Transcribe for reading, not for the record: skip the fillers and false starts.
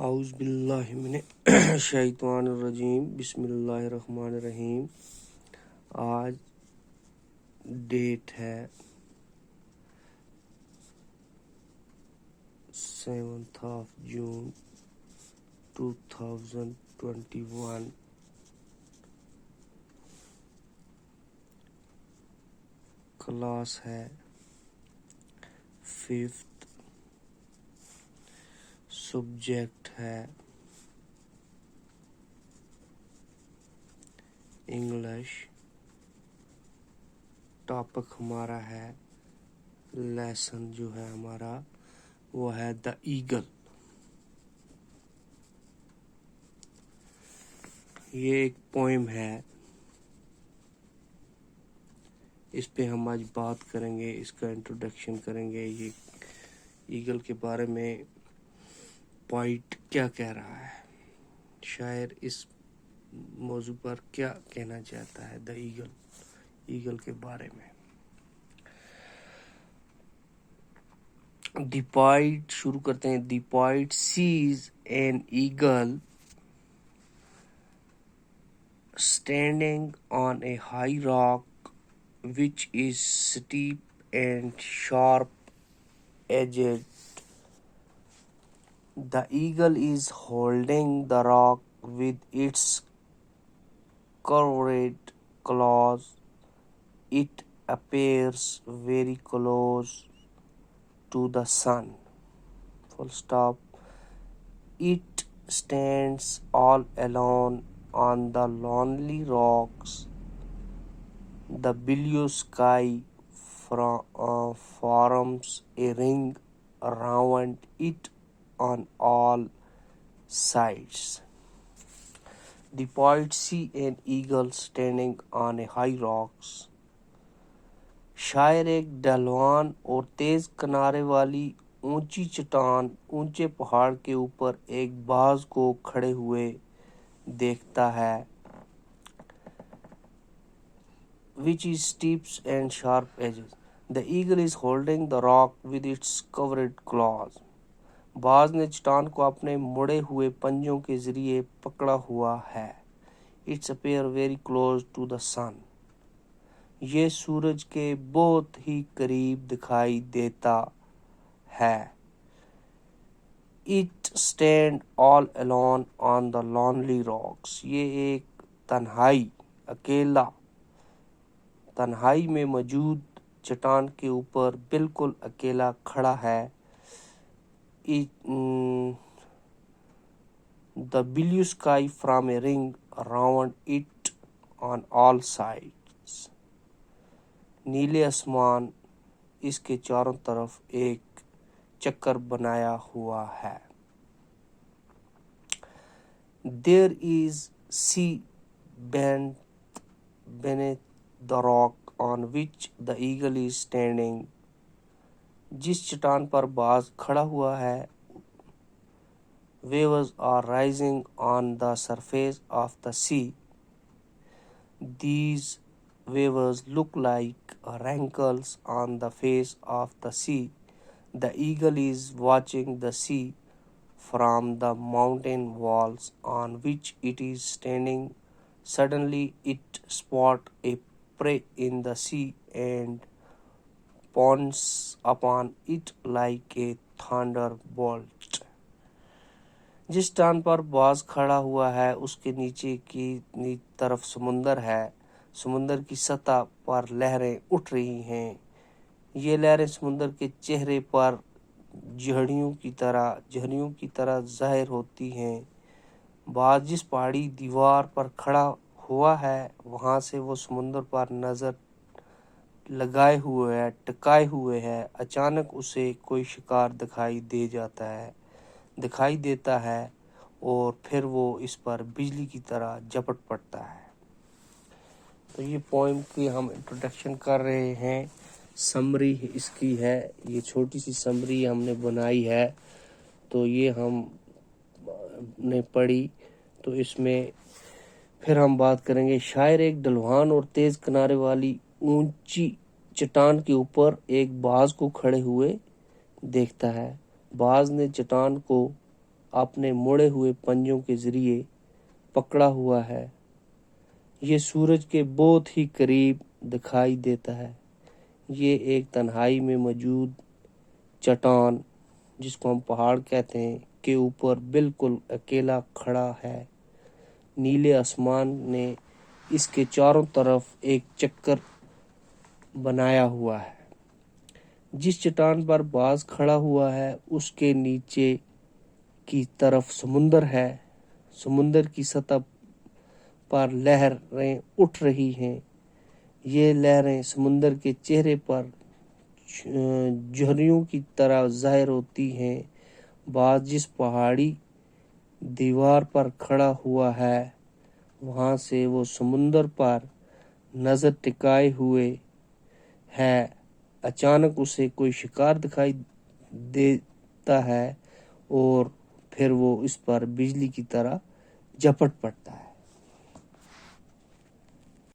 اعوذ باللہ من الشیطان الرجیم بسم اللہ الرحمن الرحیم۔ آج ڈیٹ ہے 7 جون 2021۔ کلاس ہے 5th۔ سبجیکٹ ہے انگلش۔ ٹاپک ہمارا ہے، لیسن جو ہے ہمارا وہ ہے دا ایگل۔ یہ ایک پوئم ہے، اس پہ ہم آج بات کریں گے، اس کا انٹروڈکشن کریں گے۔ یہ ایگل کے بارے میں پوائٹ کیا کہہ رہا ہے، شاعر اس موضوع پر کیا کہنا چاہتا ہے دا ایگل کے بارے میں۔ دی پوائٹ شروع کرتے ہیں۔ The poet says an eagle standing on a high rock which is steep and sharp-edged. The eagle is holding the rock with its curved claws. It appears very close to the sun. Full stop. It stands all alone on the lonely rocks. The blue sky forms a ring around it on all sides. The poet see an eagle standing on a high rocks. شاعر ایک ڈھلوان اور تیز کنارے والی اونچی چٹان، اونچے پہاڑ کے اوپر ایک باز کو کھڑے ہوئے دیکھتا ہے، which is steep and sharp edges. The eagle is holding the rock with its curved claws. باز نے چٹان کو اپنے مڑے ہوئے پنجوں کے ذریعے پکڑا ہوا ہے۔ It's appear very close to the sun. یہ سورج کے بہت ہی قریب دکھائی دیتا ہے۔ It stand all alone on the lonely rocks. یہ ایک تنہائی میں موجود چٹان کے اوپر بالکل اکیلا کھڑا ہے۔ The blue sky from a ring around it on all sides. نیلے آسمان اس کے چاروں طرف ایک چکر بنایا ہوا ہے۔ There is sea beneath the rock on which the eagle is standing. جس چٹان پر باز کھڑا ہوا ہے، waves are rising on the surface of the sea. These waves look like wrinkles on the face of the sea. The eagle is watching the sea from the mountain walls on which it is standing. Suddenly it spots a prey in the sea and pounces upon it like a thunderbolt. جس چٹان پر باز کھڑا ہوا ہے اس کے نیچے کی طرف سمندر ہے۔ سمندر کی سطح پر لہریں اٹھ رہی ہیں۔ یہ لہریں سمندر کے چہرے پر جھڑیوں کی طرح ظاہر ہوتی ہیں۔ باز جس پہاڑی دیوار پر کھڑا ہوا ہے وہاں سے وہ سمندر پر نظر ٹکائے ہوئے ہے۔ اچانک اسے کوئی شکار دکھائی دیتا ہے اور پھر وہ اس پر بجلی کی طرح جھپٹ پڑتا ہے۔ تو یہ پوئم کی ہم انٹروڈکشن کر رہے ہیں، سمری اس کی ہے، یہ چھوٹی سی سمری ہم نے بنائی ہے، تو یہ ہم نے پڑھی، تو اس میں پھر ہم بات کریں گے۔ شاعر ایک ڈھلوان اور تیز کنارے والی اونچی چٹان کے اوپر ایک باز کو کھڑے ہوئے دیکھتا ہے۔ باز نے چٹان کو اپنے مڑے ہوئے پنجوں کے ذریعے پکڑا ہوا ہے۔ یہ سورج کے بہت ہی قریب دکھائی دیتا ہے۔ یہ ایک تنہائی میں موجود چٹان، جس کو ہم پہاڑ کہتے ہیں، کے اوپر بالکل اکیلا کھڑا ہے۔ نیلے آسمان نے اس کے چاروں طرف ایک چکر بنایا ہوا ہے۔ جس چٹان پر باز کھڑا ہوا ہے اس کے نیچے کی طرف سمندر ہے۔ سمندر کی سطح پر لہریں اٹھ رہی ہیں۔ یہ لہریں سمندر کے چہرے پر جھریوں کی طرح ظاہر ہوتی ہیں۔ باز جس پہاڑی دیوار پر کھڑا ہوا ہے وہاں سے وہ سمندر پر نظر ٹکائے ہوئے ہے۔ اچانک اسے کوئی شکار دکھائی دیتا ہے اور پھر وہ اس پر بجلی کی طرح جھپٹ پڑتا ہے۔